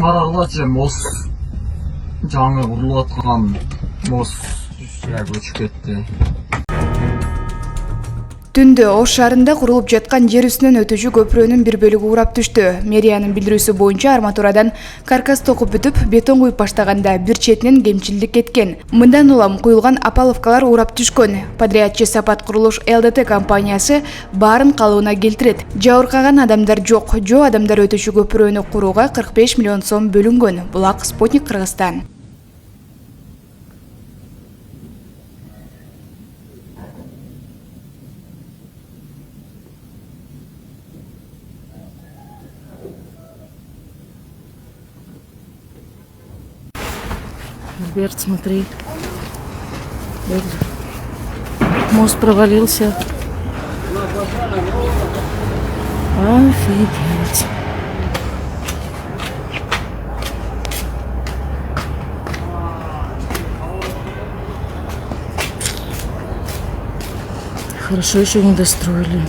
қарағылатшы мос жаңы құрылып жатқан мос көчүп кетти. Түндө Ош шаарында курулуп жаткан жер үстүнөн өтүүчү көпүрөнүн бир бөлүгү урап түштү. Мэриянын билдирүүсү боюнча арматурадан каркас токуп бүтүп, бетон куюп баштаганда бир четинен кемчилдик кеткен. Мындан улам куюлган опаловкалар урап түшкөн. Подрядчы Сапат Курулуш ЛДТ компаниясы баарын калыбына келтирет. Жабыркаган адамдар жок. Жөө адамдар өтүүчү көпүрөнү курууга 45 миллион сом бөлүнгөн. Булак Спутник Кыргызстан. Альберт, смотри. Мост провалился. Офигеть. Хорошо еще не достроили.